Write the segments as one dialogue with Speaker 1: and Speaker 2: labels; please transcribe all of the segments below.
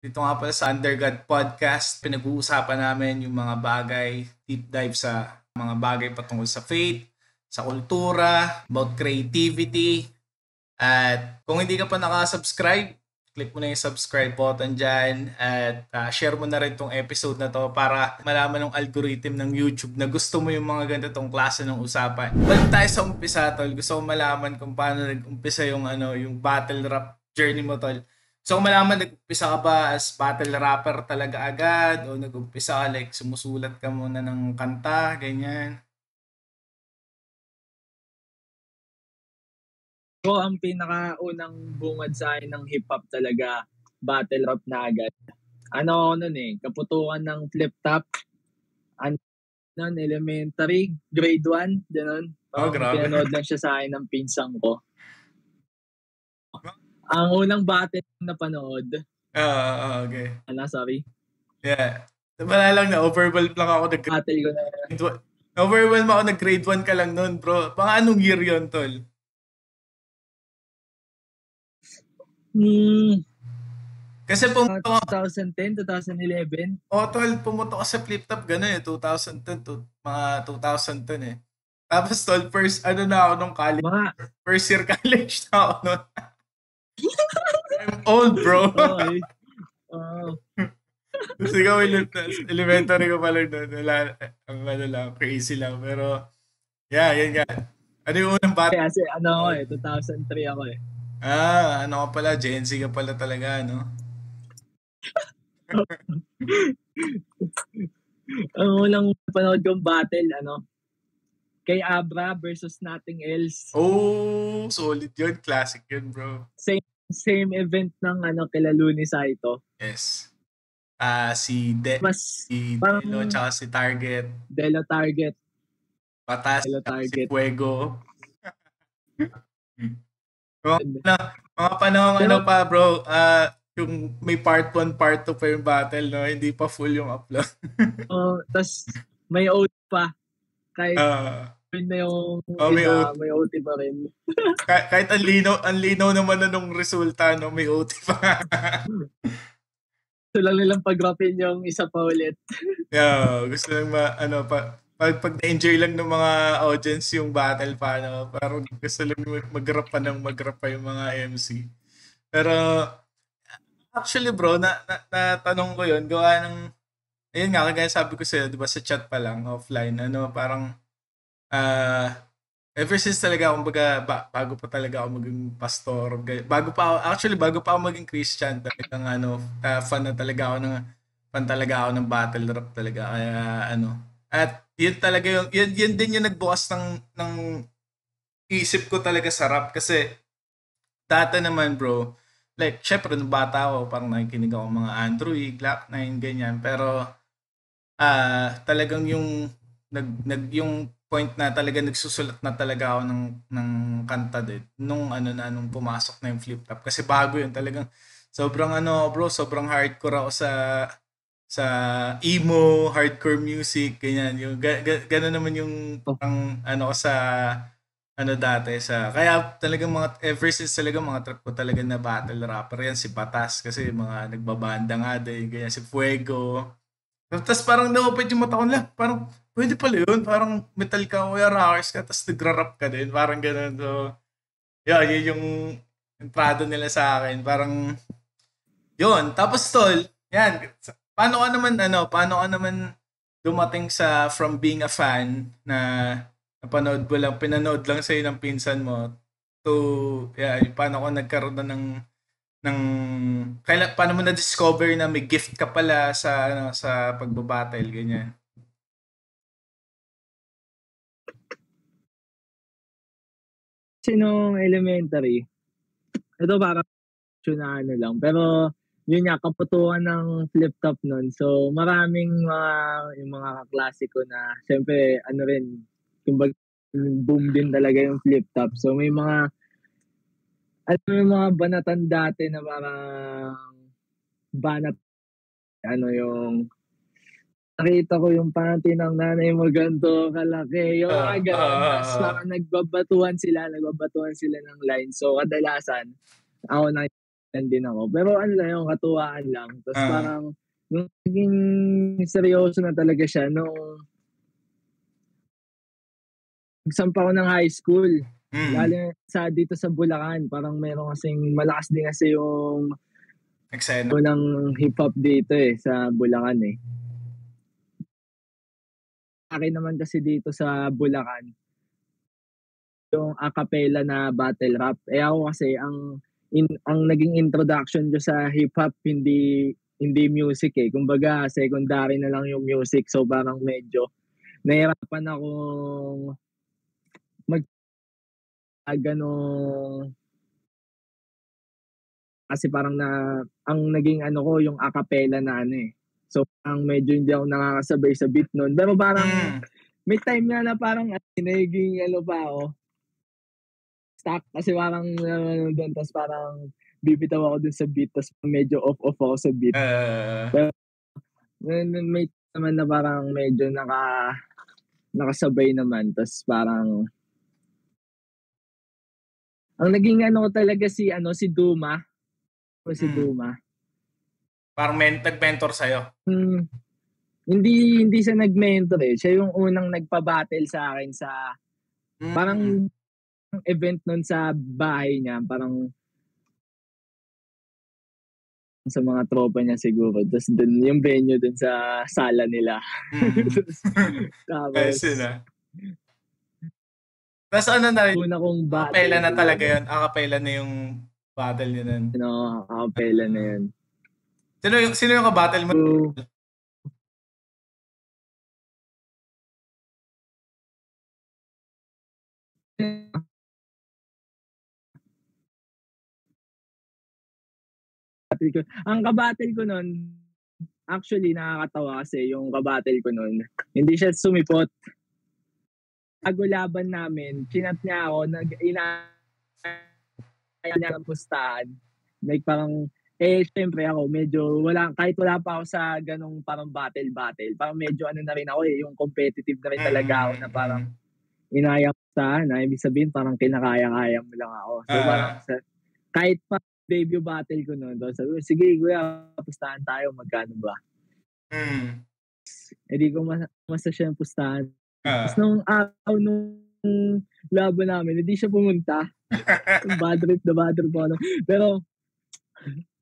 Speaker 1: Dito nga pala sa Undergod Podcast, pinag-uusapan namin yung mga bagay, deep dive sa mga bagay patungkol sa faith, sa kultura, about creativity. At kung hindi ka pa nakasubscribe, click mo na yung subscribe button dyan at share mo na rin tong episode na to para malaman ng algorithm ng YouTube na gusto mo yung mga ganitong klase ng usapan. Balik tayo sa umpisa, tol. Gusto ko malaman kung paano nag-umpisa yung yung battle rap journey mo, tol. So, kung malaman, nag-umpisa ka ba as battle rapper talaga agad o nag-umpisa ka like sumusulat ka muna ng kanta, ganyan?
Speaker 2: Ko ang pinakaunang bungad sa akin ng hip-hop talaga, battle rap na agad. Ano nun kaputukan ng flip top, nun, elementary, grade 1, gano'n.
Speaker 1: Oh, grabe.
Speaker 2: Pinanood lang siya sa akin ng pinsang ko. Ang unang battle na panood,
Speaker 1: Okay.
Speaker 2: sorry,
Speaker 1: Yeah. Wala lang na overwhelmed lang ako
Speaker 2: battle ko na,
Speaker 1: overwhelmed ako nag grade 1 ka lang noon, bro. Mga anong year 'yon, tol? Kasi pumunta ka,
Speaker 2: 2010, 2011.
Speaker 1: tol, pumunta ka sa flip top gano'n 2010 to mga 2010 eh. Tapos tol, first ano na ako nung college, first year college na ako noon. I'm old, bro.
Speaker 2: Okay.
Speaker 1: Tapos ikaw, elementary ko pa lang doon. Wala, ang ano lang, crazy lang. Pero, yeah, yan nga. Ano yung unang bata?
Speaker 2: Kasi 2003 ako eh.
Speaker 1: Ano ka pala, Gen Z ka pala talaga, no?
Speaker 2: Ang unang panood kong battle, kay Abra versus Nothing Else.
Speaker 1: Oh, solid yun. Classic yun, bro.
Speaker 2: Same event ng kila Luni Saito.
Speaker 1: Yes. Si Delo tsaka si Target.
Speaker 2: Delo Target.
Speaker 1: Patas
Speaker 2: Delo
Speaker 1: si
Speaker 2: Target.
Speaker 1: Fuego. mga panahon pa, bro. Yung may part 1, part 2 pa yung battle, no? Hindi pa full yung upload.
Speaker 2: Tas may OT pa. Kahit na yung may OT pa rin.
Speaker 1: Kahit ang linaw naman na nung resulta, no? May OT pa.
Speaker 2: Gusto lang nilang pag-rapin yung isa pa ulit.
Speaker 1: Yeah, gusto lang pag na-enjoy lang ng mga audience yung battle pa, no? Parang gusto lang mag-rap pa yung mga MC. Pero, actually bro, tanong ko yun, gawa ng, ayun nga, kagaya sabi ko sa'yo, di ba, sa chat pa lang, offline, parang, ever since talaga, kumbaga, bago pa talaga ako maging pastor, bago pa ako maging Christian, talagang, fan talaga ako ng battle rap talaga, kaya, at yun talaga yun din yung nagbukas ng isip ko talaga sa rap, kasi, dati naman bro, like, syempre, nung bata ako, parang nakikinig ako mga Andrew, Glock 9, ganyan. Pero, talagang yung, yung point na talaga nagsusulat na talaga ako ng kanta din. Nung nung pumasok na yung flip top. Kasi bago yun, talagang, sobrang bro, sobrang hardcore ako sa emo, hardcore music, ganyan. Yung, gano'n naman yung, ko sa, dati kaya talagang ever since talaga mga trip ko talaga na battle rapper yan, si Patas, kasi mga nagbabanda nga din, ganyan, si Fuego. Tapos parang na-open yung mata ko na, parang pwede pala yun, parang metal ka o rockers ka, tapos nagra-rap ka din, parang gano'n. So, yeah, yun yung entrado nila sa akin, parang, yun. Tapos tol, yan, paano ka naman dumating sa from being a fan na pinanood lang sa'yo ng pinsan mo to, yeah, paano ka nagkaroon na ng paano mo na-discover na may gift ka pala sa pagbabattle, ganyan?
Speaker 2: Kasi nung elementary, ito parang na lang, pero yun nga, kaputuan ng flip top nun. So, maraming yung mga kaklase ko na, syempre, kumbaga, boom din talaga yung flip top. So, may mga banatan dati na parang banat, yung nakita ko yung panty ng nanay mo ganito kalaki. Yung mga ganun. Tapos parang nagbabatuhan sila ng line. So, kadalasan, ako na din ako. Pero ano lang yung katuwaan lang. Tapos
Speaker 1: Ah.
Speaker 2: parang nung naging seryoso na talaga siya nung nagsampa ako ng high school. Lalo
Speaker 1: Mm.
Speaker 2: sa dito sa Bulacan, parang meron kasing malakas din kasi yung
Speaker 1: Eksena.
Speaker 2: ng hip hop dito sa Bulacan eh. Akin naman kasi dito sa Bulacan, yung a cappella na battle rap. Ako kasi ang naging introduction ko sa hip hop hindi music eh. Kumbaga secondary na lang yung music. So parang medyo nahirapan akong mag ganong kasi parang ang naging ano ko yung a cappella na ano eh. So ang medyo hindi ako nakakasabay sa beat nun. Pero parang
Speaker 1: Mm.
Speaker 2: may time nga na parang naging ano pa ako, stuck kasi parang doon tapos parang bibitaw ako dun sa beat tapos medyo off ako sa beat.
Speaker 1: Ah.
Speaker 2: Pero may naman na parang medyo nakasabay naman tapos parang ang naging ano ko talaga si Duma. Si
Speaker 1: Mm.
Speaker 2: Duma.
Speaker 1: Parang nag-mentor sa'yo.
Speaker 2: Hindi siya nag-mentor eh. Siya yung unang nagpa-battle sa akin sa
Speaker 1: Mm.
Speaker 2: parang event nun sa bahay niya. Parang sa mga tropa niya siguro. Tapos dun yung venue dun sa sala nila.
Speaker 1: Mm. Ayos yun
Speaker 2: Tapos
Speaker 1: ah. Tapos ano na rin,
Speaker 2: una kong
Speaker 1: acapella
Speaker 2: battle
Speaker 1: na talaga
Speaker 2: siguro.
Speaker 1: yun. Acapella na yung battle nyo nun.
Speaker 2: Acapella na yun.
Speaker 1: Sino yung ka-battle mo?
Speaker 2: So, ang kabattle ko nun, actually nakakatawa kasi yung kabattle ko nun, hindi siya sumipot. Bago laban namin, chinat niya ako, kaya niya ng pustahan. Like parang, syempre ako, medyo kahit wala pa ako sa ganong parang battle, parang medyo ano na rin ako yung competitive na rin talaga ako
Speaker 1: Mm.
Speaker 2: na parang
Speaker 1: Mm.
Speaker 2: inaya pustahan, na ibig sabihin parang kinakaya-kaya mo lang ako. So parang kahit pa debut battle ko noon, sabi ko, sige kuya, pustahan tayo, magkano ba?
Speaker 1: Mm.
Speaker 2: Di ko masa siya yung pustahan. Tapos
Speaker 1: Ah.
Speaker 2: nung araw nung laban namin, hindi siya pumunta. Bad trip po ako. Pero,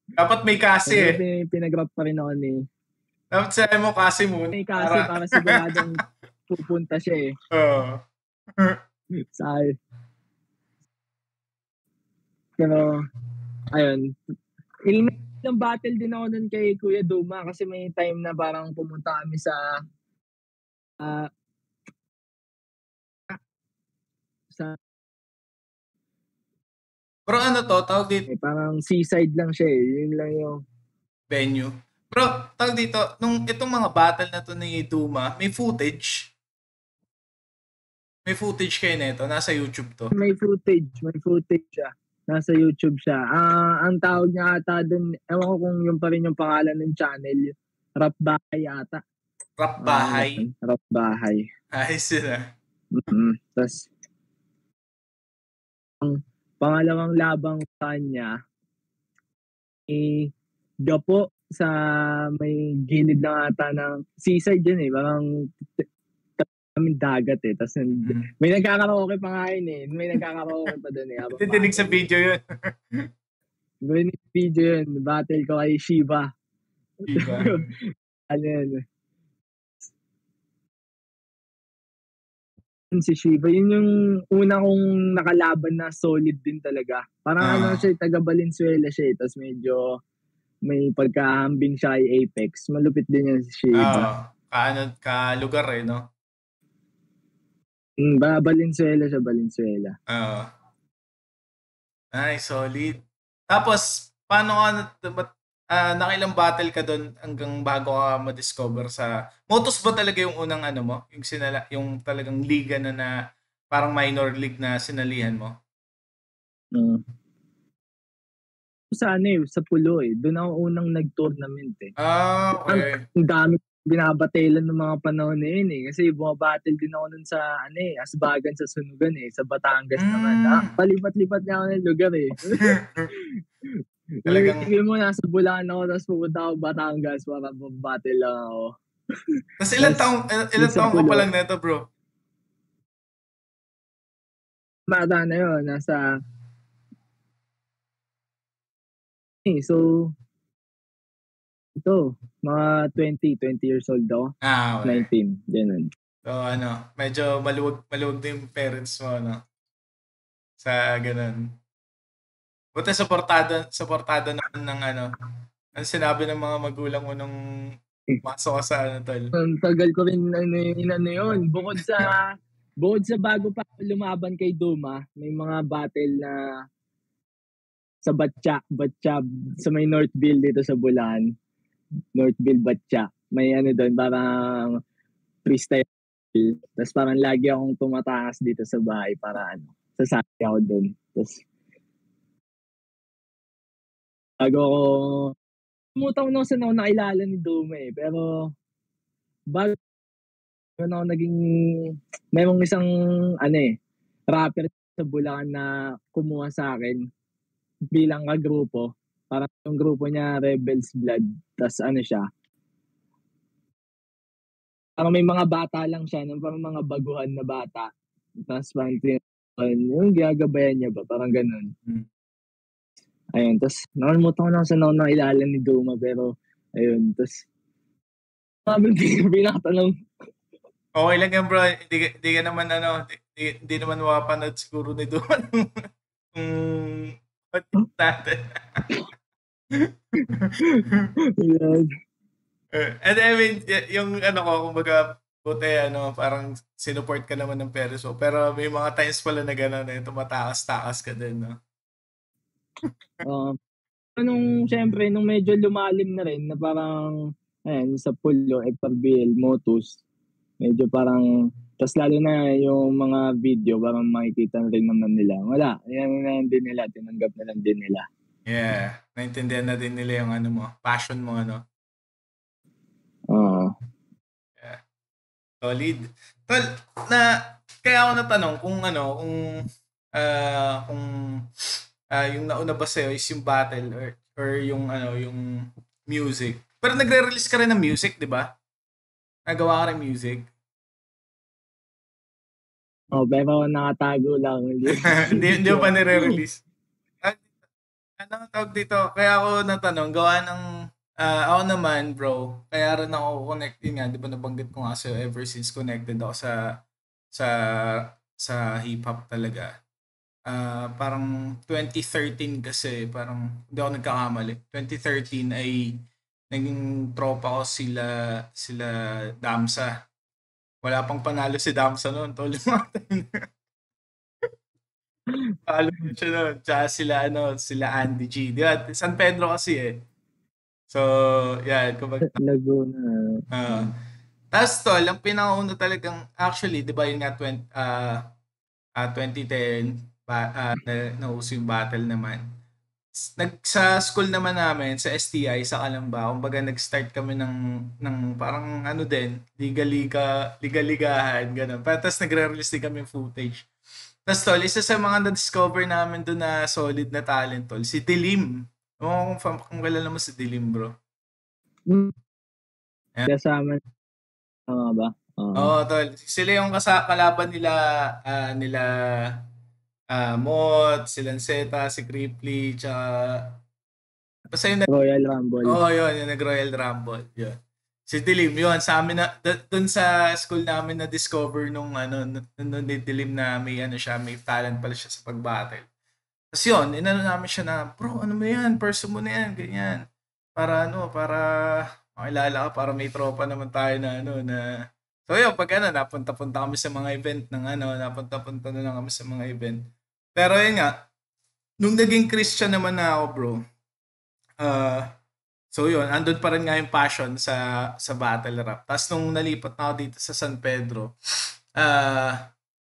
Speaker 1: Dapat may kasi eh.
Speaker 2: pinag-rap pa rin ako ni.
Speaker 1: Dapat sabi mo kasi mo
Speaker 2: May kasi
Speaker 1: para.
Speaker 2: para siguradong pupunta siya eh.
Speaker 1: Oo.
Speaker 2: Sa Pero, ayun. Ilang battle din ako nun kay Kuya Duma kasi may time na parang pumunta kami ah, sa
Speaker 1: Pero ano to, tawag dito,
Speaker 2: parang seaside lang siya eh. Yun lang yung
Speaker 1: venue. Pero tawag dito, nung itong mga battle na to ni Duma, may footage. May footage kayo nito, nasa YouTube to.
Speaker 2: may footage siya. Nasa YouTube siya. Ang tawag niya ata doon, ewan ko kung yung pa rin yung pangalan ng channel, Rap Bahay ata.
Speaker 1: Rap Bahay.
Speaker 2: Rap Bahay.
Speaker 1: Ayos yun ah.
Speaker 2: Tapos, ang pangalawang labang kanya, Gapo sa may gilid lang ata ng seaside yun eh. Parang kaming dagat eh. Tapos may nagkakaraoke pa nga yun eh. May nagkakaraoke pa doon eh.
Speaker 1: Dinig sa video yun.
Speaker 2: May video yun. Battle ko kay Shiba.
Speaker 1: Diba?
Speaker 2: Ano yun? Si Shiba, yun yung una kong nakalaban na solid din talaga. Parang ano siya, taga Valenzuela siya eh. Tapos medyo may pagkahambing siya kay Apex. Malupit din yan si Shiba.
Speaker 1: Lugar eh, no?
Speaker 2: Valenzuela siya, Valenzuela.
Speaker 1: Nice, solid. Tapos, paano nakailang battle ka doon hanggang bago ka ma-discover sa Motos ba talaga yung unang ano mo? Yung talagang liga na parang minor league na sinalihan mo?
Speaker 2: Sa ano eh, sa Pulo eh. Doon ako unang nag-tournament eh.
Speaker 1: Okay.
Speaker 2: Ang dami binabatelan ng mga panahon na yun eh. Kasi bumabattle din ako nun sa Asbagan sa Sunugan eh. Sa Batangas naman. Palipat-lipat nga ako ng lugar eh.
Speaker 1: Talagang,
Speaker 2: Isipin mo, nasa Bulacan ako, tapos pupunta ako Batangas para battle lang ako.
Speaker 1: tas
Speaker 2: Tapos, dun
Speaker 1: ilang
Speaker 2: sa
Speaker 1: taong ka pa
Speaker 2: pulo,
Speaker 1: lang neto, bro?
Speaker 2: bata na yun, so, ito, mga 20 years old ako.
Speaker 1: Okay.
Speaker 2: 19, ganun.
Speaker 1: So, medyo maluwag din yung parents mo, sa ganun. Buti suportado naman ng ang sinabi ng mga magulang mo nung masok ka sa tol.
Speaker 2: Ang tagal ko rin inano yun. Bukod sa bago pa ako lumaban kay Duma, may mga battle na sa Batcha, sa may Northville dito sa Bulan, Northville Batcha. May ano doon, parang freestyle. Tapos parang lagi akong tumatakas dito sa bahay para sasali ako doon. Tapos bago ako, pumutaw na ako nakilala ni Duma eh. Pero bago ako naging, mayroong isang rapper sa Bulacan na kumuha sa akin bilang kagrupo. Parang yung grupo niya Rebels Blood. Tapos siya, parang may mga bata lang siya, parang mga baguhan na bata. Tapos parang yung gagabayan niya ba, parang ganun.
Speaker 1: Hmm.
Speaker 2: Ayun, tapos nakalimutan ko na sa nakilala ni Duma, pero ayun, tapos sabi pinatanong.
Speaker 1: Okay lang yan, bro. Hindi ka naman hindi naman mapapanood siguro ni Duman kung content natin.
Speaker 2: Ayun.
Speaker 1: And I mean, yung ko, kumbaga, buti, parang sinuport ka naman ng parents mo. Pero may mga times pala na gano'n, tumatakas-takas ka din, no?
Speaker 2: Siyempre, nung medyo lumalim na rin, na parang, ayan, sa Pulo, FRBL, Motus, medyo parang, tas lalo na yung mga video, parang makikita na rin naman nila. Wala, yan na din nila, tinanggap na lang din nila.
Speaker 1: Yeah, naintindihan na din nila yung mo, passion mo,
Speaker 2: Oo.
Speaker 1: Yeah. Solid. Tol, kaya ako natanong kung yung nauna ba sa'yo is yung battle or yung yung music. Pero nagre-release ka rin ng music, di ba? Nagawa ka rin music.
Speaker 2: Pero nakatago lang.
Speaker 1: Hindi mo pa nire-release. Tawag dito? Kaya ako natanong, gawa ng ako naman, bro, kaya rin ako connected nga, di ba nabanggit ko nga sa'yo, ever since connected ako sa sa hip-hop talaga. Parang 2013 kasi, parang hindi ako nagkakamali. 2013 ay naging tropa ko sila Damsa. Wala pang panalo si Damsa noon, tol. Palo na siya noon. Tsaka sila Andy G. Di ba? San Pedro kasi eh. So, yan. Kumbaga,
Speaker 2: Laguna.
Speaker 1: tapos tol, ang pinakauna talagang, actually, di ba yun nga, 2010, nauso yung battle naman. Sa school naman namin, sa STI, sa Kalamba, kumbaga nag-start kami ng parang din, liga-ligahan, ganun. Tapos nagre-release din kami ng footage. Tapos tol, isa sa mga na-discover namin doon na solid na talent tol, si Dilim. Kung kilala mo si Dilim, bro.
Speaker 2: Kasama ba?
Speaker 1: Oo, tol. Sila yung kalaban nila Mot, si Lanceta, si Cripply, tsaka basta yung
Speaker 2: Royal Rumble.
Speaker 1: yun, yung nag-Royal Rumble. Yun. Si Dilim, yun, sa amin dun sa school namin na discover nung nung Dilim na may may talent pala siya sa pag-battle. Tapos yun, namin siya na, bro, ano mo yan? Person mo na yan, ganyan. Para makilala ka, para may tropa naman tayo na so yun, pag napunta-punta kami sa mga event ng napunta-punta na lang kami sa mga event. Pero yun nga, nung naging Christian naman na ako, bro, so yun, andun pa rin nga yung passion sa battle rap. Tapos nung nalipat na ako dito sa San Pedro,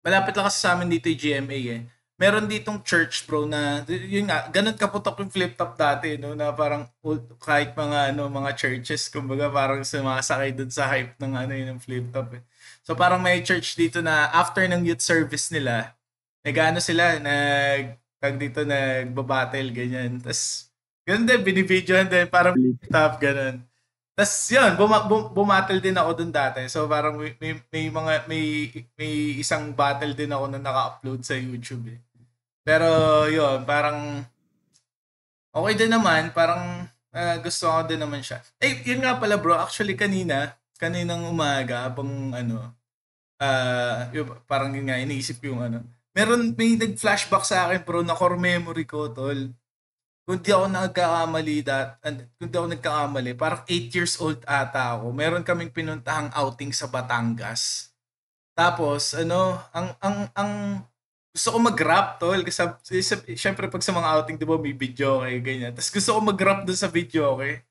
Speaker 1: malapit lang kasi sa amin dito yung GMA eh. Meron ditong church, bro, na yun nga, ganun kaputok yung flip top dati, no, na parang kahit mga churches, kumbaga parang sumasakay dun sa hype ng yun ng flip top eh. So parang may church dito na after ng youth service nila, sila, tag dito nagbabattle ganyan. Tapos Ganun din, binibidyohan din, parang top, ganun. Tapos yun, bumattle din ako dun dati. So parang may isang battle din ako na naka-upload sa YouTube eh. Pero yun, parang okay din naman, parang gusto ko din naman siya. Eh, yun nga pala bro, actually kaninang umaga, habang parang yun nga, iniisip ko yung may nag-flashback sa akin bro, na core memory ko, tol. Kung di ako kung di ako nagkakamali, parang 8 years old ata ako. Meron kaming pinuntahang outing sa Batangas. Tapos, ang gusto ko mag-rap, tol. Kasi, syempre, pag sa mga outing, di ba, may video, okay, ganyan. Tapos gusto ko mag-rap doon sa video, okay.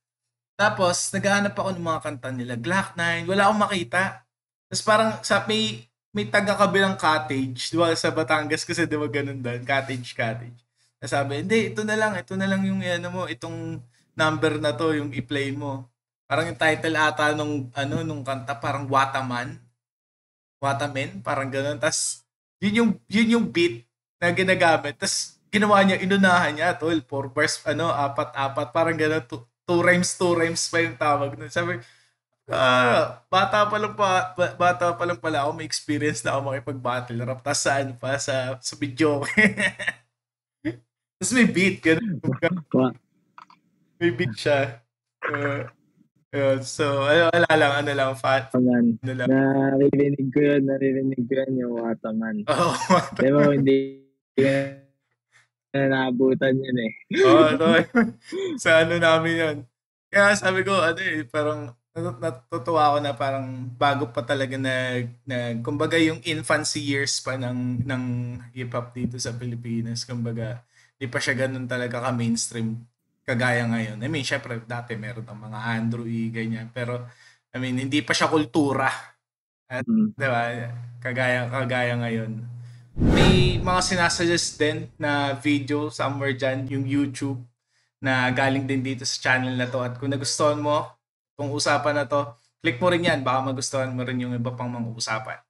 Speaker 1: Tapos, naghahanap ako ng mga kanta nila. Glock 9, wala akong makita. Tapos parang may taga-kabilang cottage, di ba, sa Batangas kasi di ba ganun doon, cottage. Tapos sabi, hindi, ito na lang yung itong number na to, yung i-play mo. Parang yung title ata nung kanta, parang Watamen, parang ganun. Tapos, yun yung beat na ginagamit. Tapos, ginawa niya, inunahan niya, tol, 4 bars, apat-apat, parang ganun, two rhymes pa yung tawag nun. Sabi, bata pa lang pala ako, may experience na ako makipag-battle rap. Tapos sa video. Tapos may beat, ganun. May beat siya. So, ano lang, fat.
Speaker 2: Wataman.
Speaker 1: Ano lang.
Speaker 2: Naririnig ko yun yung Wataman.
Speaker 1: Oo,
Speaker 2: Pero hindi na naabutan yun eh.
Speaker 1: ito. Sa namin yun. Kaya sabi ko, parang natutuwa ako na parang bago pa talaga kumbaga yung infancy years pa ng hip-hop dito sa Pilipinas. Kumbaga, di pa siya ganun talaga ka-mainstream kagaya ngayon. I mean, syempre, dati meron ang mga Andrew E, ganyan. Pero, I mean, hindi pa siya kultura. At, diba, kagaya ngayon. May mga sinasuggest din na video somewhere dyan, yung YouTube, na galing din dito sa channel na to. At kung nagustuhan mo itong usapan na to, click mo rin yan. Baka magustuhan mo rin yung iba pang mga usapan.